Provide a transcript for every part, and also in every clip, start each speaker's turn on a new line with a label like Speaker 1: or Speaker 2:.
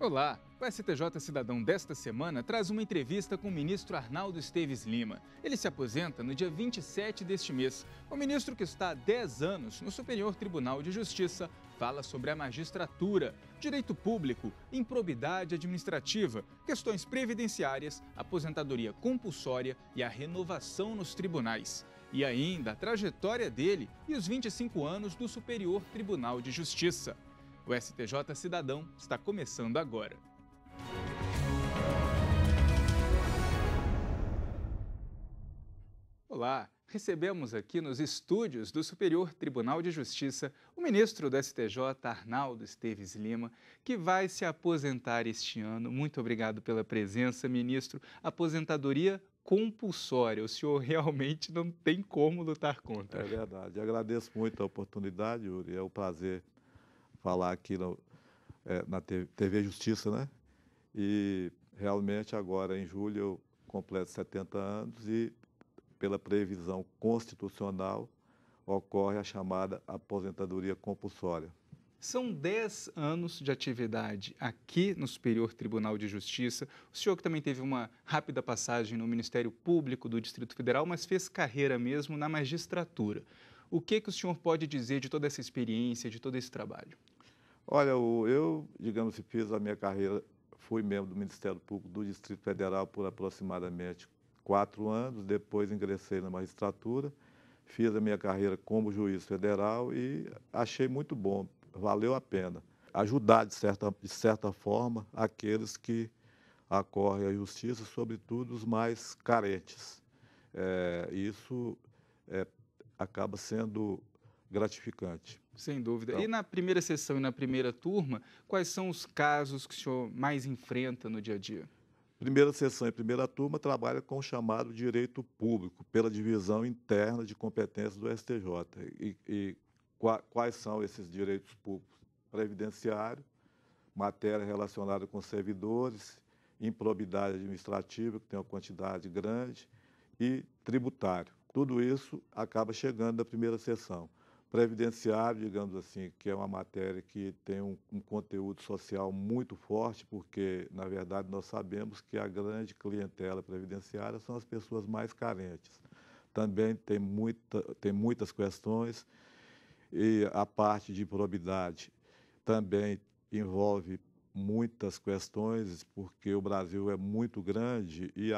Speaker 1: Olá! O STJ Cidadão desta semana traz uma entrevista com o ministro Arnaldo Esteves Lima. Ele se aposenta no dia 27 deste mês. O ministro, que está há 10 anos no Superior Tribunal de Justiça, fala sobre a magistratura, direito público, improbidade administrativa, questões previdenciárias, aposentadoria compulsória e a renovação nos tribunais. E ainda a trajetória dele e os 25 anos do Superior Tribunal de Justiça. O STJ Cidadão está começando agora. Olá, recebemos aqui nos estúdios do Superior Tribunal de Justiça o ministro do STJ, Arnaldo Esteves Lima, que vai se aposentar este ano. Muito obrigado pela presença, ministro. Aposentadoria compulsória, o senhor realmente não tem como lutar contra.
Speaker 2: É verdade. Agradeço muito a oportunidade, Yuri. É um prazer falar aqui na TV Justiça, né? E realmente agora, em julho, eu completo 70 anos e, pela previsão constitucional, ocorre a chamada aposentadoria compulsória.
Speaker 1: São 10 anos de atividade aqui no Superior Tribunal de Justiça. O senhor que também teve uma rápida passagem no Ministério Público do Distrito Federal, mas fez carreira mesmo na magistratura. O que o senhor pode dizer de toda essa experiência, de todo esse trabalho?
Speaker 2: Olha, eu, digamos, fiz a minha carreira, fui membro do Ministério Público do Distrito Federal por aproximadamente 4 anos, depois ingressei na magistratura, fiz a minha carreira como juiz federal e achei muito bom, valeu a pena ajudar, de certa forma, aqueles que acorrem à justiça, sobretudo os mais carentes. Isso acaba sendo gratificante.
Speaker 1: Sem dúvida.
Speaker 2: Então,
Speaker 1: E na primeira sessão e na primeira turma, quais são os casos que o senhor mais enfrenta no dia a dia?
Speaker 2: primeira sessão e primeira turma trabalha com o chamado direito público, pela divisão interna de competências do STJ. Quais são esses direitos públicos? Previdenciário, matéria relacionada com servidores, improbidade administrativa, que tem uma quantidade grande, e tributário. Tudo isso acaba chegando na primeira sessão. Previdenciário, digamos assim, que é uma matéria que tem um conteúdo social muito forte, porque, na verdade, nós sabemos que a grande clientela previdenciária são as pessoas mais carentes. Também tem muitas questões, e a parte de improbidade também envolve muitas questões, porque o Brasil é muito grande e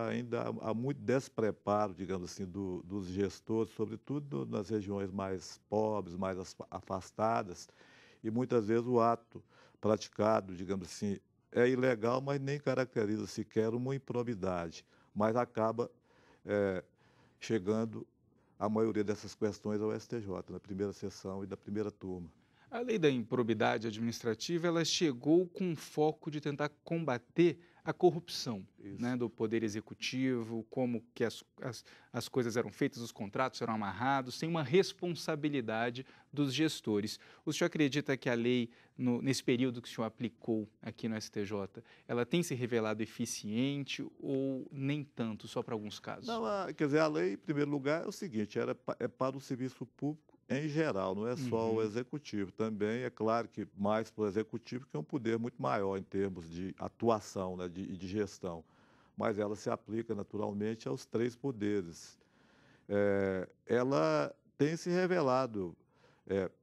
Speaker 2: ainda há muito despreparo, digamos assim, dos gestores, sobretudo nas regiões mais pobres, mais afastadas, e muitas vezes o ato praticado, digamos assim, é ilegal, mas nem caracteriza sequer uma improbidade, mas acaba chegando a maioria dessas questões ao STJ, na primeira sessão e da primeira turma.
Speaker 1: A lei da improbidade administrativa, ela chegou com o foco de tentar combater a corrupção, né, do Poder Executivo, como que as coisas eram feitas, os contratos eram amarrados, sem uma responsabilidade dos gestores. O senhor acredita que a lei, nesse período que o senhor aplicou aqui no STJ, ela tem se revelado eficiente ou nem tanto, só para alguns casos?
Speaker 2: Não, quer dizer, a lei, em primeiro lugar, é o seguinte, é para o serviço público em geral, não é só o executivo. Também é claro que mais para o executivo, que é um poder muito maior em termos de atuação, né, de gestão. Mas ela se aplica naturalmente aos 3 poderes. Ela tem se revelado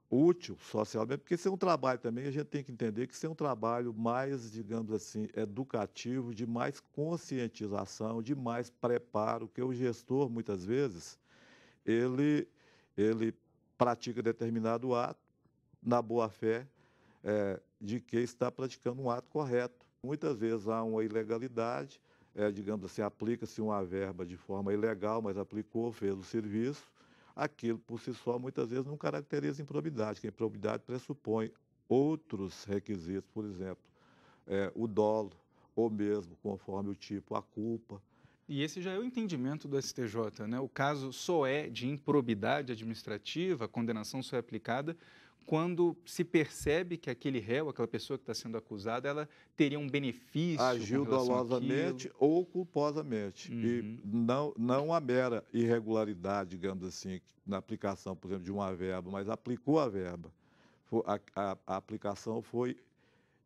Speaker 2: útil socialmente, porque isso é um trabalho também, a gente tem que entender que isso é um trabalho mais, digamos assim, educativo, de mais conscientização, de mais preparo, que o gestor, muitas vezes, ele pratica determinado ato na boa-fé de que está praticando um ato correto. Muitas vezes há uma ilegalidade, digamos assim, aplica-se uma verba de forma ilegal, mas aplicou, fez o serviço. Aquilo, por si só, muitas vezes não caracteriza improbidade, que a improbidade pressupõe outros requisitos, por exemplo, o dolo, ou mesmo, conforme o tipo, a culpa.
Speaker 1: E esse já é o entendimento do STJ, né? O caso só é de improbidade administrativa, a condenação só é aplicada quando se percebe que aquele réu, aquela pessoa que está sendo acusada, ela teria um benefício com
Speaker 2: Agiu
Speaker 1: relação
Speaker 2: dolosamente
Speaker 1: àquilo.
Speaker 2: ou culposamente. E não a mera irregularidade, digamos assim, na aplicação, por exemplo, de uma verba, mas aplicou a verba. A aplicação foi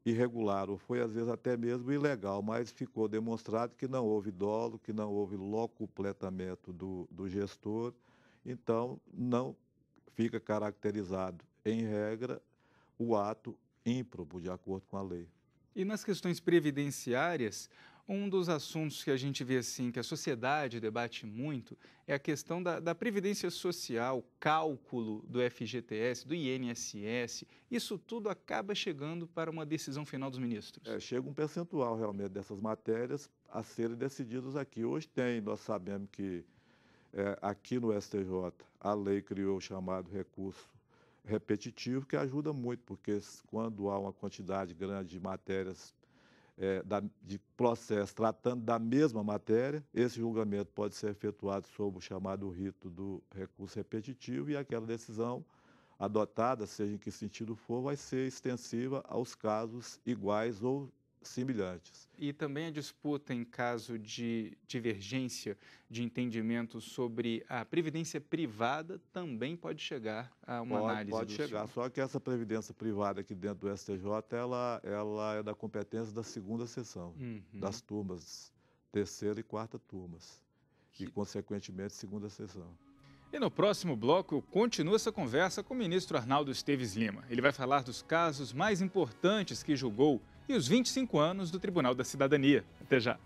Speaker 2: irregular, ou foi, às vezes, até mesmo ilegal, mas ficou demonstrado que não houve dolo, que não houve locupletamento do gestor, então não fica caracterizado, em regra, o ato ímprobo, de acordo com a lei.
Speaker 1: E nas questões previdenciárias, um dos assuntos que a gente vê assim, que a sociedade debate muito, é a questão da previdência social, cálculo do FGTS, do INSS. Isso tudo acaba chegando para uma decisão final dos ministros.
Speaker 2: Chega um percentual, realmente, dessas matérias a serem decididas aqui. Hoje nós sabemos que aqui no STJ a lei criou o chamado recurso repetitivo, que ajuda muito, porque quando há uma quantidade grande de matérias, de processo tratando da mesma matéria, esse julgamento pode ser efetuado sob o chamado rito do recurso repetitivo e aquela decisão adotada, seja em que sentido for, vai ser extensiva aos casos iguais ou semelhantes.
Speaker 1: E também a disputa em caso de divergência de entendimento sobre a previdência privada também pode chegar a uma análise
Speaker 2: Pode chegar, só que essa previdência privada aqui dentro do STJ, ela é da competência da segunda sessão, das turmas, terceira e quarta turmas, e, consequentemente, segunda sessão.
Speaker 1: E no próximo bloco, eu continuo essa conversa com o ministro Arnaldo Esteves Lima. Ele vai falar dos casos mais importantes que julgou e os 25 anos do Tribunal da Cidadania. Até já.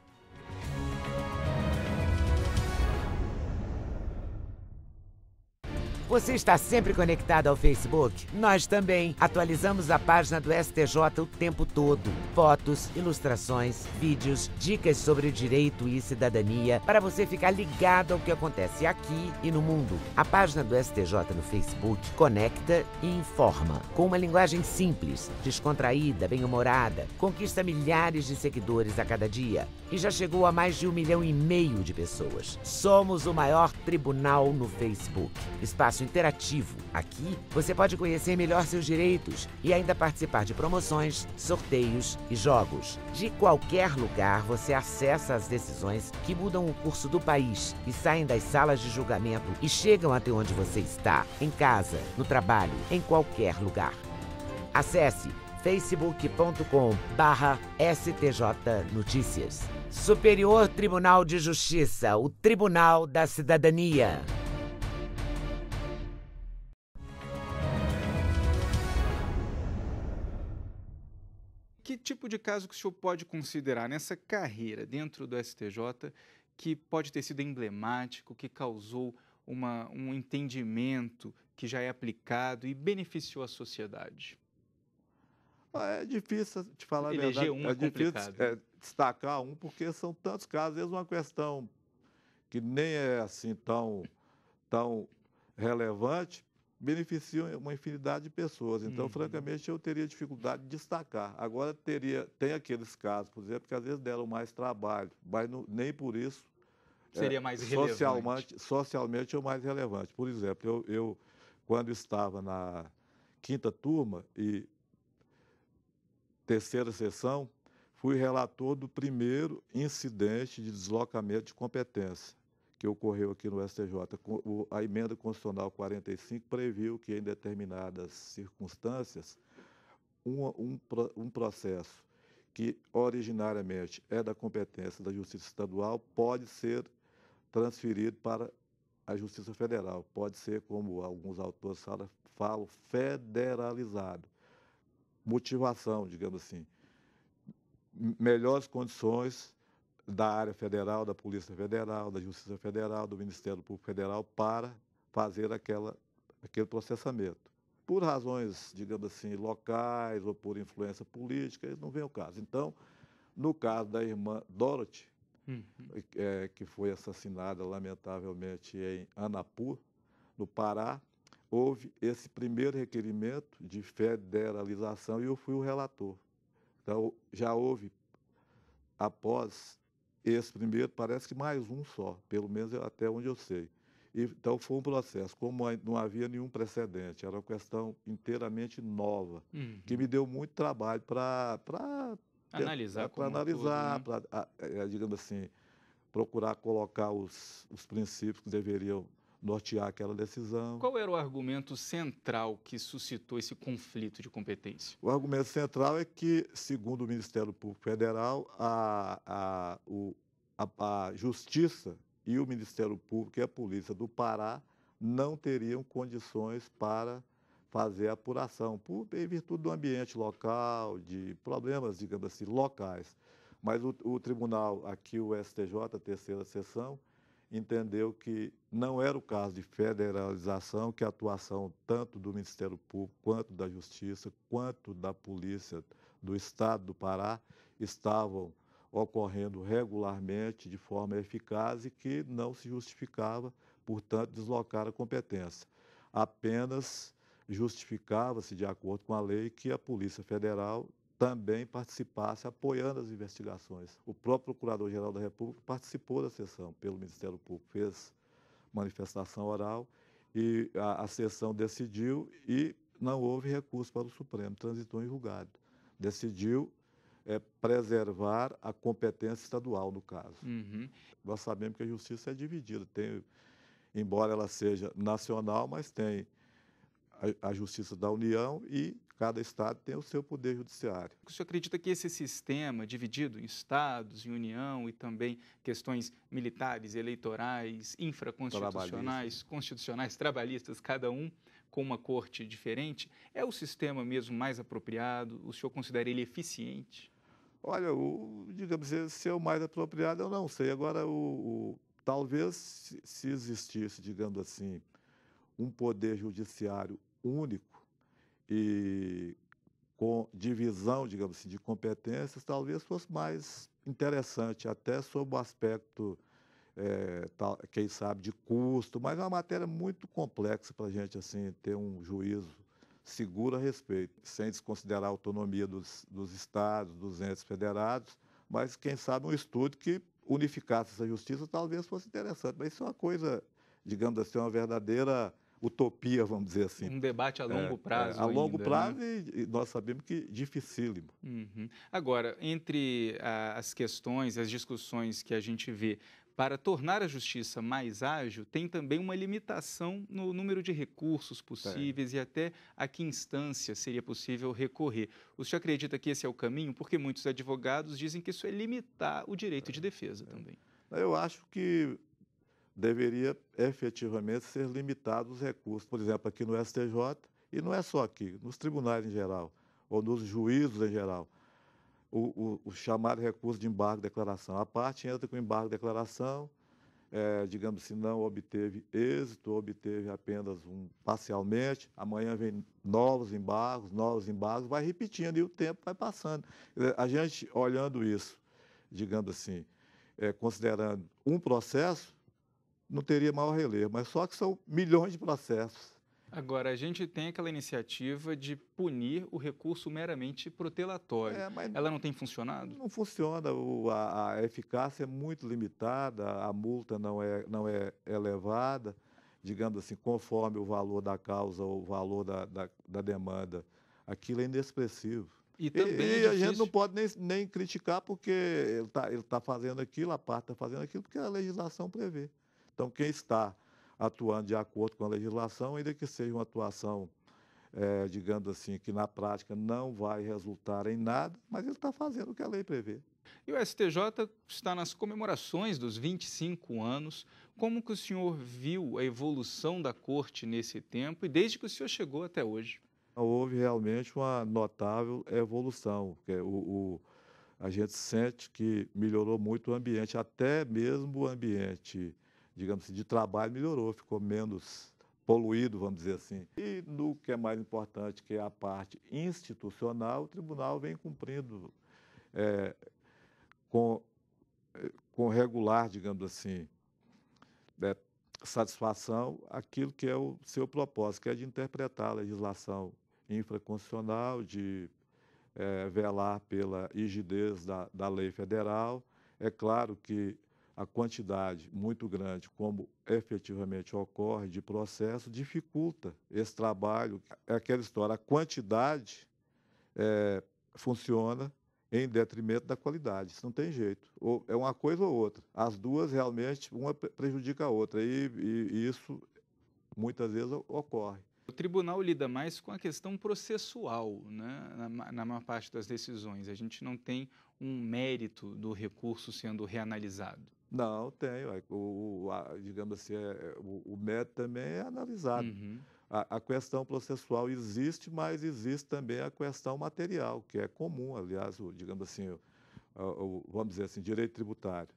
Speaker 3: Você está sempre conectado ao Facebook? Nós também. Atualizamos a página do STJ o tempo todo. Fotos, ilustrações, vídeos, dicas sobre direito e cidadania, para você ficar ligado ao que acontece aqui e no mundo. A página do STJ no Facebook conecta e informa. Com uma linguagem simples, descontraída, bem-humorada, conquista milhares de seguidores a cada dia e já chegou a mais de 1,5 milhão de pessoas. Somos o maior tribunal no Facebook. Espaço interativo. Aqui você pode conhecer melhor seus direitos e ainda participar de promoções, sorteios e jogos. De qualquer lugar você acessa as decisões que mudam o curso do país e saem das salas de julgamento e chegam até onde você está, em casa, no trabalho, em qualquer lugar. Acesse facebook.com/STJ Notícias. Superior Tribunal de Justiça, o Tribunal da Cidadania.
Speaker 1: Que tipo de caso que o senhor pode considerar nessa carreira dentro do STJ que pode ter sido emblemático, que causou um entendimento que já é aplicado e beneficiou a sociedade?
Speaker 2: É difícil te falar a verdade.
Speaker 1: Eleger um é complicado.
Speaker 2: Difícil destacar um, porque são tantos casos. Às vezes uma questão que nem é assim tão relevante, beneficia uma infinidade de pessoas. Então, francamente, eu teria dificuldade de destacar. Agora, tem aqueles casos, por exemplo, que às vezes deram mais trabalho, mas nem por isso
Speaker 1: seria mais relevante.
Speaker 2: Socialmente é o mais relevante. Por exemplo, eu quando estava na quinta turma e terceira sessão, fui relator do primeiro incidente de deslocamento de competência que ocorreu aqui no STJ. A emenda constitucional 45 previu que, em determinadas circunstâncias, um processo que originariamente é da competência da Justiça Estadual pode ser transferido para a Justiça Federal. Pode ser, como alguns autores falam, federalizado. Motivação, digamos assim, melhores condições da área federal, da Polícia Federal, da Justiça Federal, do Ministério Público Federal para fazer aquele processamento. Por razões, digamos assim, locais ou por influência política, não vem ao caso. Então, no caso da irmã Dorothy, que foi assassinada, lamentavelmente, em Anapu, no Pará, houve esse primeiro requerimento de federalização e eu fui o relator. Então, já houve, após esse primeiro, parece que mais um só, pelo menos até onde eu sei. Então, foi um processo, como não havia nenhum precedente, era uma questão inteiramente nova, que me deu muito trabalho para
Speaker 1: analisar,
Speaker 2: digamos assim, procurar colocar os princípios que deveriam nortear aquela decisão.
Speaker 1: Qual era o argumento central que suscitou esse conflito de competência?
Speaker 2: O argumento central é que, segundo o Ministério Público Federal, a Justiça e o Ministério Público e a Polícia do Pará não teriam condições para fazer a apuração, em virtude do ambiente local, de problemas, digamos assim, locais. Mas o tribunal, aqui o STJ, a terceira seção, entendeu que não era o caso de federalização, que a atuação tanto do Ministério Público, quanto da Justiça, quanto da Polícia do Estado do Pará estavam ocorrendo regularmente, de forma eficaz e que não se justificava, portanto, deslocar a competência. Apenas justificava-se, de acordo com a lei, que a Polícia Federal também participasse, apoiando as investigações. O próprio Procurador-Geral da República participou da sessão pelo Ministério Público, fez manifestação oral e a sessão decidiu e não houve recurso para o Supremo, transitou em julgado. Decidiu preservar a competência estadual, no caso.
Speaker 1: Uhum.
Speaker 2: Nós sabemos que a Justiça é dividida, embora ela seja nacional, mas tem a Justiça da União e cada estado tem o seu poder judiciário.
Speaker 1: O senhor acredita que esse sistema dividido em estados, em União e também questões militares, eleitorais, infraconstitucionais, constitucionais, trabalhistas, cada um com uma corte diferente, é o sistema mesmo mais apropriado? O senhor considera ele eficiente?
Speaker 2: Olha, digamos, se é o mais apropriado, eu não sei. Agora, talvez se existisse, digamos assim, um poder judiciário único e com divisão, digamos assim, de competências, talvez fosse mais interessante, até sob o aspecto, quem sabe, de custo, mas é uma matéria muito complexa para a gente assim, ter um juízo seguro a respeito, sem desconsiderar a autonomia dos estados, dos entes federados, mas, quem sabe, um estudo que unificasse essa justiça talvez fosse interessante. Mas isso é uma coisa, digamos assim, uma verdadeira utopia, vamos dizer assim.
Speaker 1: Um debate a longo prazo
Speaker 2: a longo
Speaker 1: ainda,
Speaker 2: prazo,
Speaker 1: né?
Speaker 2: E nós sabemos que dificílimo.
Speaker 1: Uhum. Agora, entre as questões, as discussões que a gente vê para tornar a justiça mais ágil, tem também uma limitação no número de recursos possíveis e até a que instância seria possível recorrer. O senhor acredita que esse é o caminho? Porque muitos advogados dizem que isso é limitar o direito de defesa também.
Speaker 2: Eu acho que deveria efetivamente ser limitados os recursos. Por exemplo, aqui no STJ, e não é só aqui, nos tribunais em geral, ou nos juízos em geral, o chamado recurso de embargo de declaração. A parte entra com embargo de declaração, digamos assim, não obteve êxito, obteve apenas parcialmente, amanhã vem novos embargos, vai repetindo e o tempo vai passando. A gente, olhando isso, digamos assim, considerando um processo, não teria maior relevo, mas só que são milhões de processos.
Speaker 1: Agora, a gente tem aquela iniciativa de punir o recurso meramente protelatório. Ela não tem funcionado?
Speaker 2: Não funciona, a eficácia é muito limitada, a multa não é elevada, digamos assim, conforme o valor da causa ou o valor da demanda. Aquilo é inexpressivo.
Speaker 1: E também
Speaker 2: a gente não pode nem criticar porque ele tá fazendo aquilo, a parte está fazendo aquilo, porque a legislação prevê. Então, quem está atuando de acordo com a legislação, ainda que seja uma atuação, digamos assim, que na prática não vai resultar em nada, mas ele está fazendo o que a lei prevê.
Speaker 1: E o STJ está nas comemorações dos 25 anos. Como que o senhor viu a evolução da Corte nesse tempo e desde que o senhor chegou até hoje?
Speaker 2: Houve realmente uma notável evolução, porque a gente sente que melhorou muito o ambiente, até mesmo o ambiente, digamos assim, de trabalho melhorou, ficou menos poluído, vamos dizer assim. E no que é mais importante, que é a parte institucional, o tribunal vem cumprindo com regular, digamos assim, satisfação aquilo que é o seu propósito, que é de interpretar a legislação infraconstitucional, de velar pela rigidez da lei federal. É claro que a quantidade muito grande, como efetivamente ocorre, de processo, dificulta esse trabalho. É aquela história, a quantidade funciona em detrimento da qualidade. Isso não tem jeito. Ou é uma coisa ou outra. As duas realmente, uma prejudica a outra. E isso muitas vezes ocorre.
Speaker 1: O tribunal lida mais com a questão processual, né, na maior parte das decisões. A gente não tem um mérito do recurso sendo reanalisado.
Speaker 2: Não, tem. Digamos assim, o mérito também é analisado.
Speaker 1: Uhum.
Speaker 2: A questão processual existe, mas existe também a questão material, que é comum, aliás, digamos assim, vamos dizer assim, direito tributário.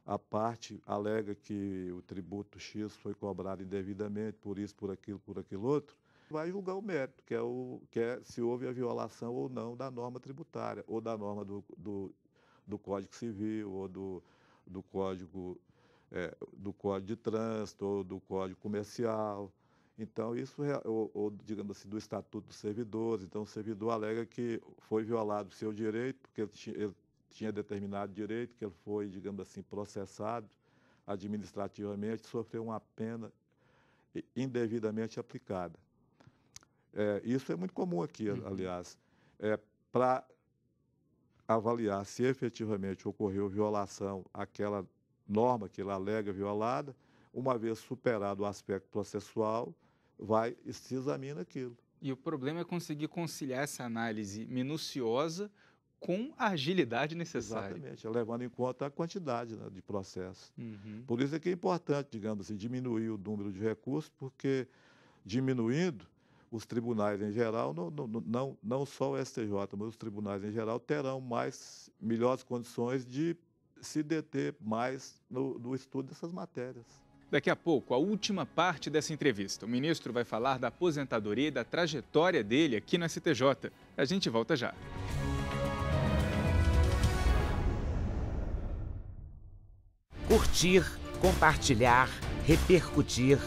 Speaker 2: A parte alega que o tributo X foi cobrado indevidamente, por isso, por aquilo outro, vai julgar o mérito, que é se houve a violação ou não da norma tributária, ou da norma do Código Civil, ou do Código, do Código de Trânsito, ou do Código Comercial. Então, isso, ou, digamos assim, do Estatuto dos Servidores. Então, o servidor alega que foi violado o seu direito, porque ele tinha determinado direito, que ele foi, digamos assim, processado administrativamente, sofreu uma pena indevidamente aplicada. Isso é muito comum aqui, aliás. Para avaliar se efetivamente ocorreu violação àquela norma que ele alega violada, uma vez superado o aspecto processual, se examina aquilo.
Speaker 1: E o problema é conseguir conciliar essa análise minuciosa com a agilidade necessária.
Speaker 2: Exatamente, levando em conta a quantidade, né, de processos.
Speaker 1: Uhum.
Speaker 2: Por isso é que é importante, digamos assim, diminuir o número de recursos, porque diminuindo, os tribunais em geral, não só o STJ, mas os tribunais em geral terão melhores condições de se deter mais no estudo dessas matérias.
Speaker 1: Daqui a pouco, a última parte dessa entrevista. O ministro vai falar da aposentadoria e da trajetória dele aqui no STJ. A gente volta já.
Speaker 3: Curtir, compartilhar, repercutir,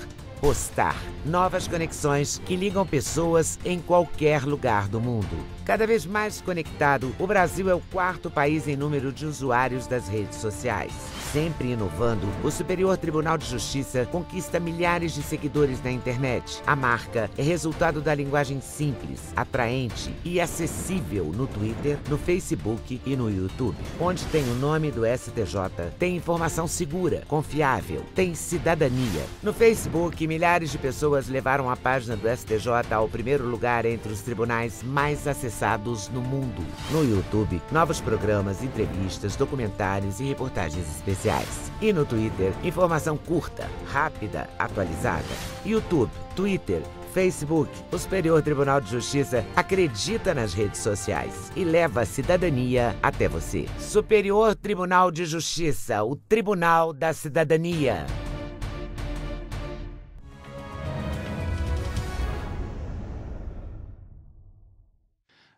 Speaker 3: postar. Novas conexões que ligam pessoas em qualquer lugar do mundo. Cada vez mais conectado, o Brasil é o 4º país em número de usuários das redes sociais. Sempre inovando, o Superior Tribunal de Justiça conquista milhares de seguidores na internet. A marca é resultado da linguagem simples, atraente e acessível no Twitter, no Facebook e no YouTube. Onde tem o nome do STJ, tem informação segura, confiável, tem cidadania. No Facebook, milhares de pessoas levaram a página do STJ ao primeiro lugar entre os tribunais mais acessados no mundo. No YouTube, novos programas, entrevistas, documentários e reportagens especiais. E no Twitter, informação curta, rápida, atualizada. YouTube, Twitter, Facebook, o Superior Tribunal de Justiça acredita nas redes sociais e leva a cidadania até você. Superior Tribunal de Justiça, o Tribunal da Cidadania.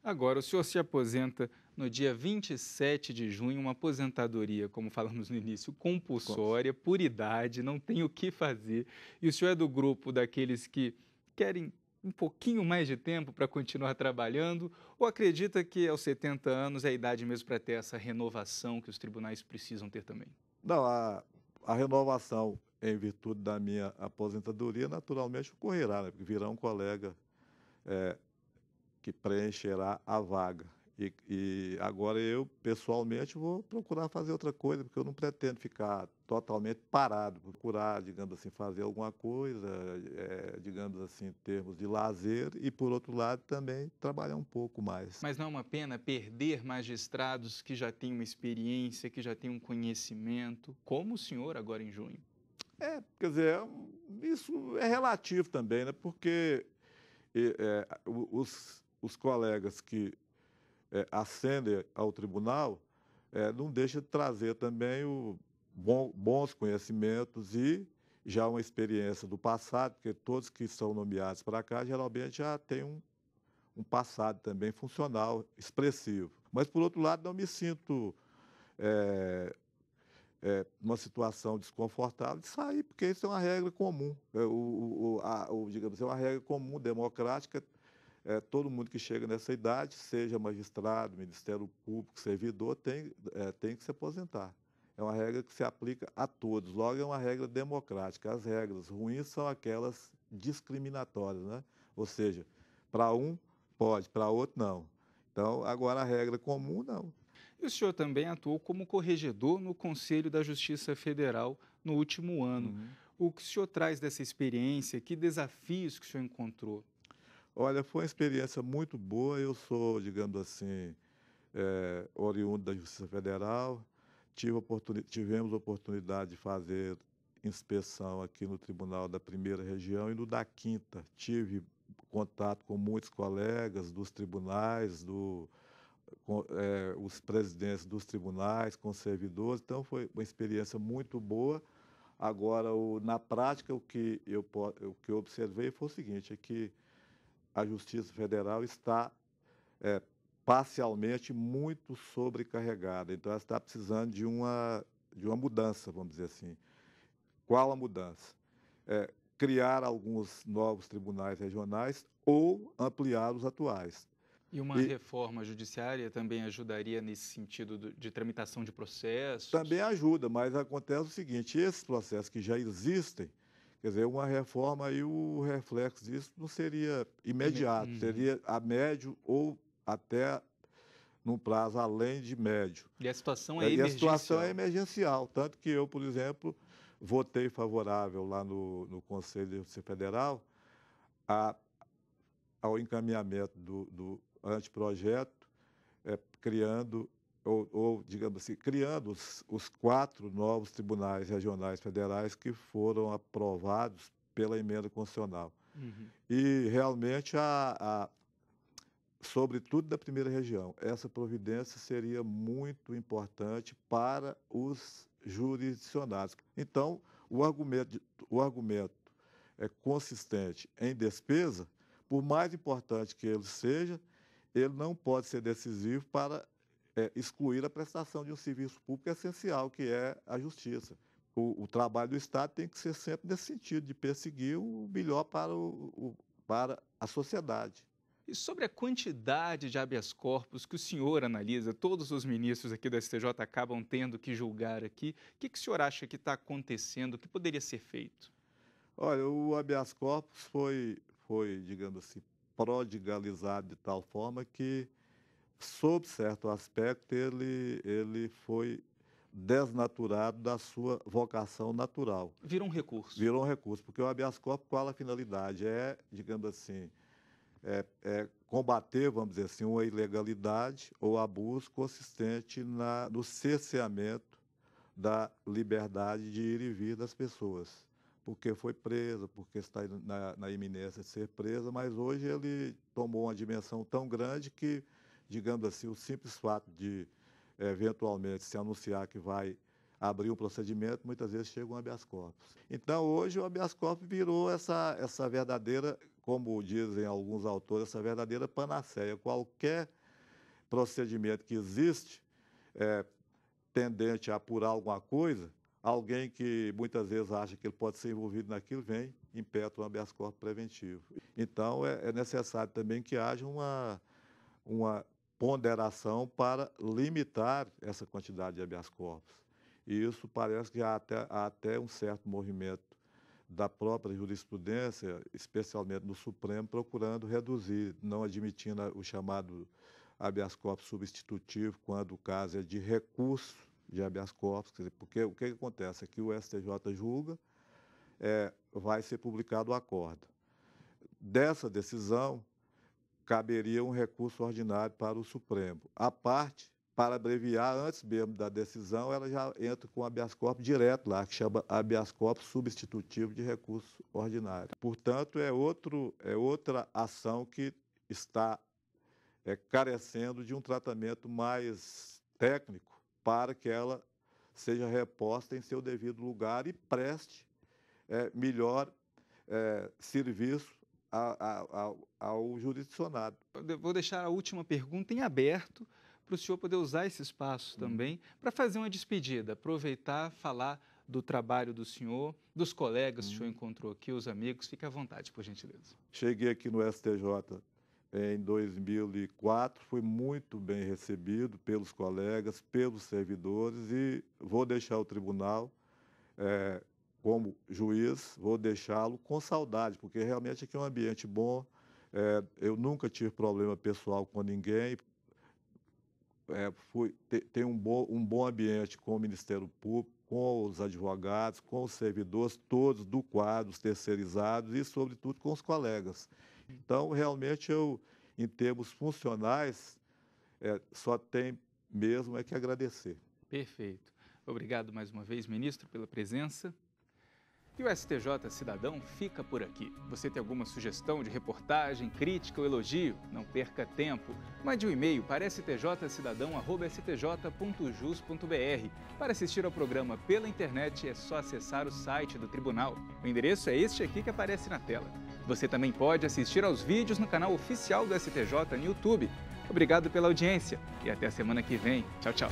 Speaker 1: Agora, o senhor se aposenta no dia 27 de junho, uma aposentadoria, como falamos no início, compulsória, por idade, não tem o que fazer. E o senhor é do grupo daqueles que querem um pouquinho mais de tempo para continuar trabalhando, ou acredita que aos 70 anos é a idade mesmo para ter essa renovação que os tribunais precisam ter também?
Speaker 2: Não, a renovação em virtude da minha aposentadoria naturalmente ocorrerá, né? Porque virá um colega que preencherá a vaga. E agora eu, pessoalmente, vou procurar fazer outra coisa, porque eu não pretendo ficar totalmente parado, procurar, digamos assim, fazer alguma coisa, digamos assim, em termos de lazer, e, por outro lado, também trabalhar um pouco mais.
Speaker 1: Mas não é uma pena perder magistrados que já têm uma experiência, que já têm um conhecimento, como o senhor agora em junho?
Speaker 2: Quer dizer, isso é relativo também, né? Porque os colegas que ascendem ao tribunal não deixam de trazer também bons conhecimentos e já uma experiência do passado, porque todos que são nomeados para cá geralmente já têm um passado também funcional, expressivo. Mas, por outro lado, não me sinto numa situação desconfortável de sair, porque isso é uma regra comum, digamos, é uma regra comum, democrática. Todo mundo que chega nessa idade, seja magistrado, Ministério Público, servidor, tem que se aposentar. É uma regra que se aplica a todos. Logo, é uma regra democrática. As regras ruins são aquelas discriminatórias, né? Ou seja, para um pode, para outro não. Então, agora a regra comum, não.
Speaker 1: E o senhor também atuou como corregedor no Conselho da Justiça Federal no último ano.
Speaker 2: Uhum.
Speaker 1: O que o senhor traz dessa experiência? Que desafios que o senhor encontrou?
Speaker 2: Olha, foi uma experiência muito boa. Eu sou, digamos assim, oriundo da Justiça Federal. Tivemos oportunidade de fazer inspeção aqui no Tribunal da Primeira Região e no da Quinta. Tive contato com muitos colegas dos tribunais, os presidentes dos tribunais, com servidores. Então, foi uma experiência muito boa. Agora, na prática, o que eu observei foi o seguinte, é que a Justiça Federal está parcialmente muito sobrecarregada. Então, ela está precisando de uma mudança, vamos dizer assim. Qual a mudança? Criar alguns novos tribunais regionais ou ampliar os atuais.
Speaker 1: E uma reforma judiciária também ajudaria nesse sentido de tramitação de processos?
Speaker 2: Também ajuda, mas acontece o seguinte, esses processos que já existem, quer dizer, uma reforma e o reflexo disso não seria imediato, seria a médio ou até num prazo além de médio.
Speaker 1: E a situação é
Speaker 2: emergencial.
Speaker 1: E a situação
Speaker 2: é emergencial, tanto que eu, por exemplo, votei favorável lá no Conselho de Justiça Federal ao encaminhamento do anteprojeto, criando, digamos assim, criando os 4 novos tribunais regionais federais que foram aprovados pela emenda constitucional.
Speaker 1: Uhum.
Speaker 2: E realmente, sobretudo da primeira região, essa providência seria muito importante para os jurisdicionados. Então, o argumento consistente em despesa, por mais importante que ele seja, ele não pode ser decisivo para excluir a prestação de um serviço público essencial, que é a justiça. O trabalho do Estado tem que ser sempre nesse sentido, de perseguir o melhor para a sociedade.
Speaker 1: E sobre a quantidade de habeas corpus que o senhor analisa, todos os ministros aqui do STJ acabam tendo que julgar aqui, o que o senhor acha que está acontecendo, o que poderia ser feito?
Speaker 2: Olha, o habeas corpus foi, digamos assim, prodigalizado de tal forma que, sob certo aspecto, ele foi desnaturado da sua vocação natural.
Speaker 1: Virou um recurso.
Speaker 2: Virou um recurso, porque o habeas corpus, qual a finalidade? Digamos assim, combater, vamos dizer assim, uma ilegalidade ou abuso consistente no cerceamento da liberdade de ir e vir das pessoas. Porque foi presa, porque está na iminência de ser presa, mas hoje ele tomou uma dimensão tão grande que, digamos assim, o simples fato de, eventualmente, se anunciar que vai abrir um procedimento, muitas vezes chega um habeas corpus. Então, hoje, o habeas corpus virou essa verdadeira, como dizem alguns autores, essa verdadeira panaceia. Qualquer procedimento que existe, tendente a apurar alguma coisa, alguém que muitas vezes acha que ele pode ser envolvido naquilo, vem, impetra um habeas corpus preventivo. Então, é necessário também que haja uma ponderação para limitar essa quantidade de habeas corpus. E isso parece que há até um certo movimento da própria jurisprudência, especialmente no Supremo, procurando reduzir, não admitindo o chamado habeas corpus substitutivo, quando o caso é de recurso de habeas corpus, quer dizer, porque o que acontece é que o STJ julga, vai ser publicado o acórdão. Dessa decisão, caberia um recurso ordinário para o Supremo. A parte, para abreviar, antes mesmo da decisão, ela já entra com habeas corpus direto lá, que chama habeas corpus substitutivo de recurso ordinário. Portanto, é outra ação que está carecendo de um tratamento mais técnico para que ela seja reposta em seu devido lugar e preste melhor serviço ao jurisdicionado.
Speaker 1: Eu vou deixar a última pergunta em aberto para o senhor poder usar esse espaço também para fazer uma despedida, aproveitar, falar do trabalho do senhor, dos colegas que o senhor encontrou aqui, os amigos. Fique à vontade, por gentileza.
Speaker 2: Cheguei aqui no STJ em 2004, fui muito bem recebido pelos colegas, pelos servidores e vou deixar o tribunal como juiz, vou deixá-lo com saudade, porque realmente aqui é um ambiente bom, eu nunca tive problema pessoal com ninguém, tem um bom ambiente com o Ministério Público, com os advogados, com os servidores, todos do quadro, os terceirizados e, sobretudo, com os colegas. Então, realmente, em termos funcionais, só tem mesmo que agradecer.
Speaker 1: Perfeito. Obrigado mais uma vez, ministro, pela presença. E o STJ Cidadão fica por aqui. Você tem alguma sugestão de reportagem, crítica ou elogio? Não perca tempo. Mande um e-mail para stjcidadão@stj.jus.br. Para assistir ao programa pela internet é só acessar o site do tribunal. O endereço é este aqui que aparece na tela. Você também pode assistir aos vídeos no canal oficial do STJ no YouTube. Obrigado pela audiência e até a semana que vem. Tchau, tchau.